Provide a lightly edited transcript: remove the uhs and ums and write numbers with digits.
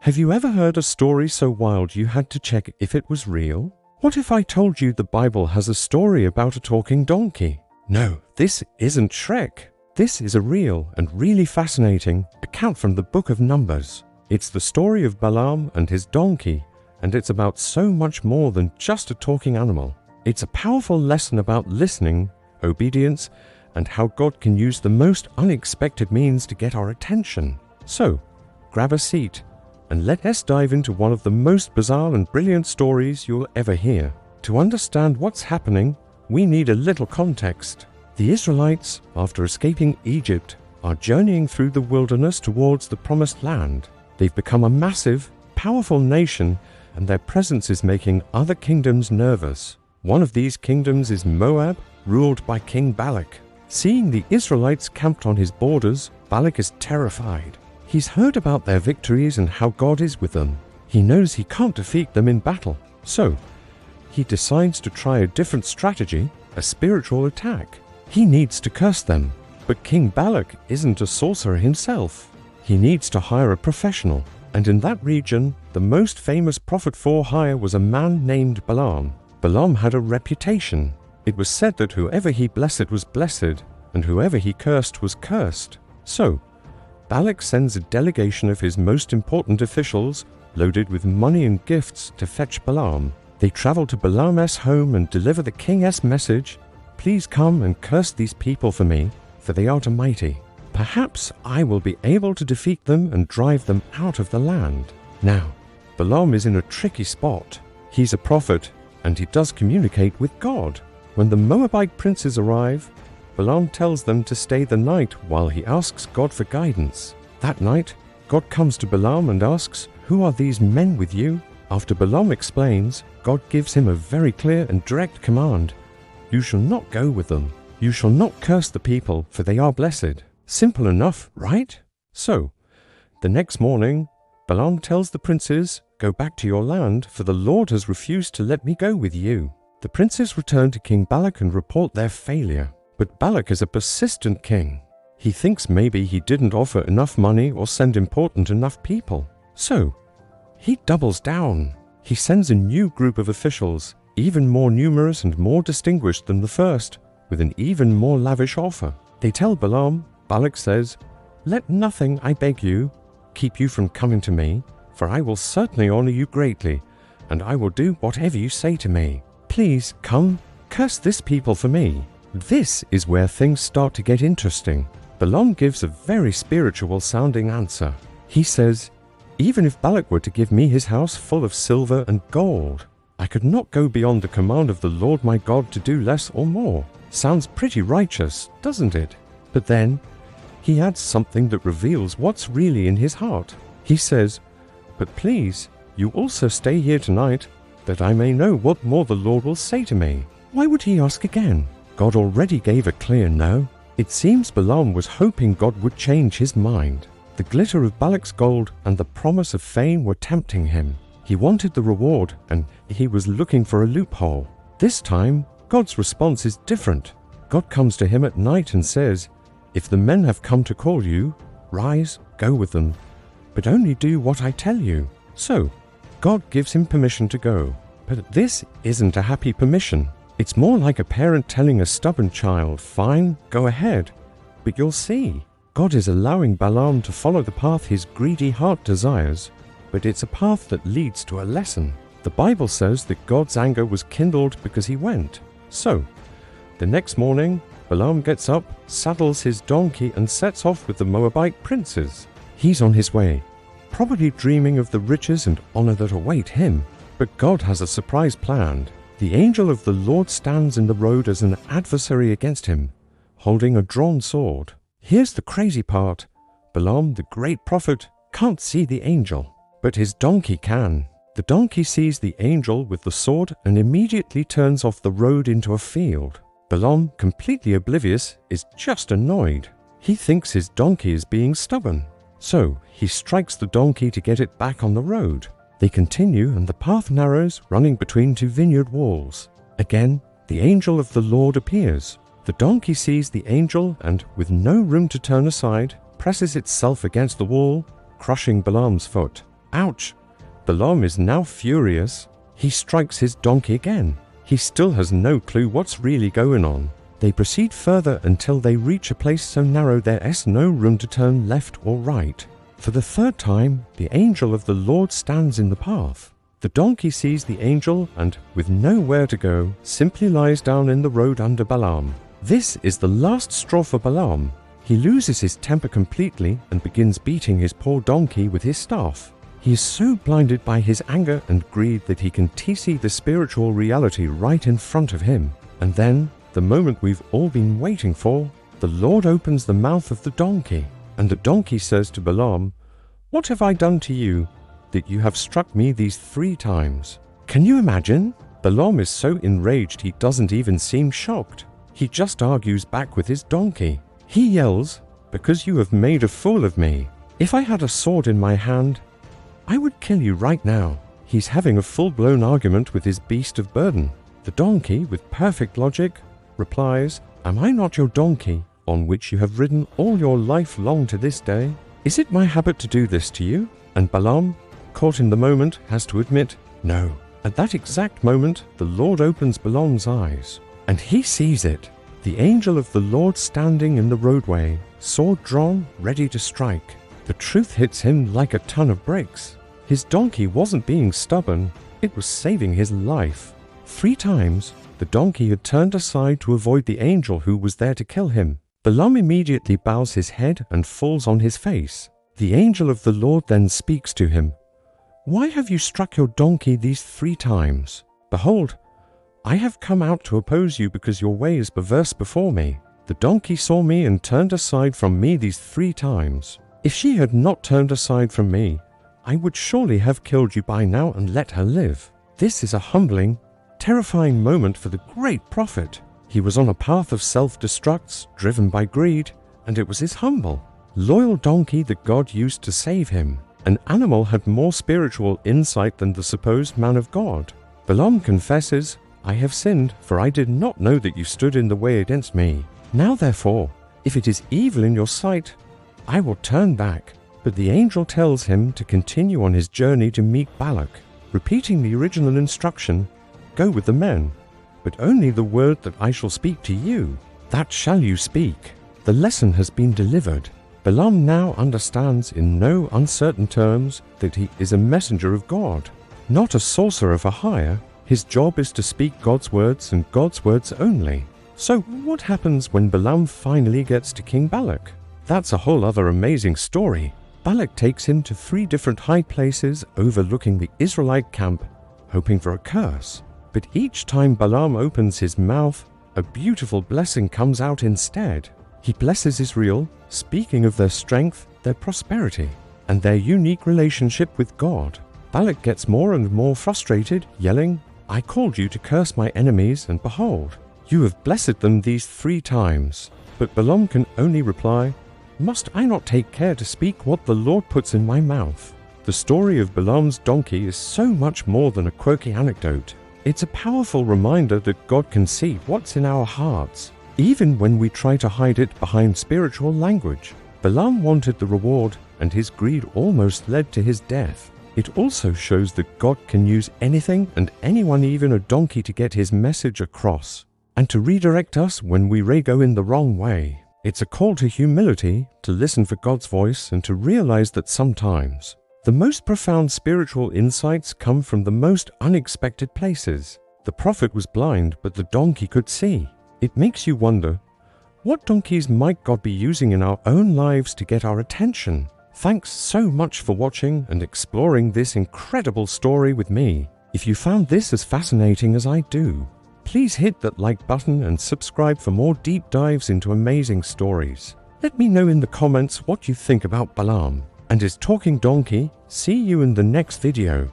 Have you ever heard a story so wild you had to check if it was real? What if I told you the Bible has a story about a talking donkey? No, this isn't Shrek. This is a real and really fascinating account from the book of Numbers. It's the story of Balaam and his donkey, and it's about so much more than just a talking animal. It's a powerful lesson about listening, obedience, and how God can use the most unexpected means to get our attention. So, grab a seat and let us dive into one of the most bizarre and brilliant stories you'll ever hear. To understand what's happening, we need a little context. The Israelites, after escaping Egypt, are journeying through the wilderness towards the promised land. They've become a massive, powerful nation, and their presence is making other kingdoms nervous. One of these kingdoms is Moab, ruled by King Balak. Seeing the Israelites camped on his borders, Balak is terrified. He's heard about their victories and how God is with them. He knows he can't defeat them in battle. So, he decides to try a different strategy, a spiritual attack. He needs to curse them. But King Balak isn't a sorcerer himself. He needs to hire a professional. And in that region, the most famous prophet for hire was a man named Balaam. Balaam had a reputation. It was said that whoever he blessed was blessed, and whoever he cursed was cursed. So, Balak sends a delegation of his most important officials, loaded with money and gifts, to fetch Balaam. They travel to Balaam's home and deliver the king's message, "Please come and curse these people for me, for they are mighty. Perhaps I will be able to defeat them and drive them out of the land." Now, Balaam is in a tricky spot. He's a prophet, and he does communicate with God. When the Moabite princes arrive, Balaam tells them to stay the night while he asks God for guidance. That night, God comes to Balaam and asks, "Who are these men with you?" After Balaam explains, God gives him a very clear and direct command. "You shall not go with them. You shall not curse the people, for they are blessed." Simple enough, right? So, the next morning, Balaam tells the princes, "Go back to your land, for the Lord has refused to let me go with you." The princes return to King Balak and report their failure. But Balak is a persistent king. He thinks maybe he didn't offer enough money or send important enough people. So, he doubles down. He sends a new group of officials, even more numerous and more distinguished than the first, with an even more lavish offer. They tell Balaam, Balak says, "Let nothing, I beg you, keep you from coming to me, for I will certainly honor you greatly, and I will do whatever you say to me. Please come, curse this people for me." This is where things start to get interesting. Balaam gives a very spiritual-sounding answer. He says, "Even if Balak were to give me his house full of silver and gold, I could not go beyond the command of the Lord my God to do less or more." Sounds pretty righteous, doesn't it? But then, he adds something that reveals what's really in his heart. He says, "But please, you also stay here tonight, that I may know what more the Lord will say to me." Why would he ask again? God already gave a clear no. It seems Balaam was hoping God would change his mind. The glitter of Balak's gold and the promise of fame were tempting him. He wanted the reward, and he was looking for a loophole. This time, God's response is different. God comes to him at night and says, "If the men have come to call you, rise, go with them, but only do what I tell you." So, God gives him permission to go. But this isn't a happy permission. It's more like a parent telling a stubborn child, "Fine, go ahead, but you'll see." God is allowing Balaam to follow the path his greedy heart desires, but it's a path that leads to a lesson. The Bible says that God's anger was kindled because he went. So, the next morning, Balaam gets up, saddles his donkey, and sets off with the Moabite princes. He's on his way, probably dreaming of the riches and honor that await him. But God has a surprise planned. The angel of the Lord stands in the road as an adversary against him, holding a drawn sword. Here's the crazy part. Balaam, the great prophet, can't see the angel, but his donkey can. The donkey sees the angel with the sword and immediately turns off the road into a field. Balaam, completely oblivious, is just annoyed. He thinks his donkey is being stubborn. So, he strikes the donkey to get it back on the road. They continue and the path narrows, running between two vineyard walls. Again, the angel of the Lord appears. The donkey sees the angel and, with no room to turn aside, presses itself against the wall, crushing Balaam's foot. Ouch! Balaam is now furious. He strikes his donkey again. He still has no clue what's really going on. They proceed further until they reach a place so narrow there is no room to turn left or right. For the third time, the angel of the Lord stands in the path. The donkey sees the angel and, with nowhere to go, simply lies down in the road under Balaam. This is the last straw for Balaam. He loses his temper completely and begins beating his poor donkey with his staff. He is so blinded by his anger and greed that he can see the spiritual reality right in front of him. And then, the moment we've all been waiting for, the Lord opens the mouth of the donkey. And the donkey says to Balaam, "What have I done to you, that you have struck me these 3 times? Can you imagine? Balaam is so enraged he doesn't even seem shocked. He just argues back with his donkey. He yells, "Because you have made a fool of me. If I had a sword in my hand, I would kill you right now." He's having a full-blown argument with his beast of burden. The donkey, with perfect logic, replies, "Am I not your donkey, on which you have ridden all your life long to this day? Is it my habit to do this to you?" And Balaam, caught in the moment, has to admit, no. At that exact moment, the Lord opens Balaam's eyes, and he sees it. The angel of the Lord standing in the roadway, sword drawn, ready to strike. The truth hits him like a ton of bricks. His donkey wasn't being stubborn, it was saving his life. 3 times, the donkey had turned aside to avoid the angel who was there to kill him. Balaam immediately bows his head and falls on his face. The angel of the Lord then speaks to him. "Why have you struck your donkey these 3 times? Behold, I have come out to oppose you because your way is perverse before me. The donkey saw me and turned aside from me these 3 times. If she had not turned aside from me, I would surely have killed you by now and let her live." This is a humbling, terrifying moment for the great prophet. He was on a path of self-destructs, driven by greed, and it was his humble, loyal donkey that God used to save him. An animal had more spiritual insight than the supposed man of God. Balaam confesses, "I have sinned, for I did not know that you stood in the way against me. Now therefore, if it is evil in your sight, I will turn back." But the angel tells him to continue on his journey to meet Balak, repeating the original instruction, "Go with the men, but only the word that I shall speak to you, that shall you speak." The lesson has been delivered. Balaam now understands in no uncertain terms that he is a messenger of God, not a sorcerer for hire. His job is to speak God's words and God's words only. So what happens when Balaam finally gets to King Balak? That's a whole other amazing story. Balak takes him to 3 different high places overlooking the Israelite camp, hoping for a curse. But each time Balaam opens his mouth, a beautiful blessing comes out instead. He blesses Israel, speaking of their strength, their prosperity, and their unique relationship with God. Balak gets more and more frustrated, yelling, "I called you to curse my enemies, and behold, you have blessed them these 3 times. But Balaam can only reply, "Must I not take care to speak what the Lord puts in my mouth?" The story of Balaam's donkey is so much more than a quirky anecdote. It's a powerful reminder that God can see what's in our hearts, even when we try to hide it behind spiritual language. Balaam wanted the reward, and his greed almost led to his death. It also shows that God can use anything and anyone, even a donkey, to get his message across, and to redirect us when we go in the wrong way. It's a call to humility, to listen for God's voice, and to realize that sometimes the most profound spiritual insights come from the most unexpected places. The prophet was blind, but the donkey could see. It makes you wonder, what donkeys might God be using in our own lives to get our attention? Thanks so much for watching and exploring this incredible story with me. If you found this as fascinating as I do, please hit that like button and subscribe for more deep dives into amazing stories. Let me know in the comments what you think about Balaam and his talking donkey. See you in the next video.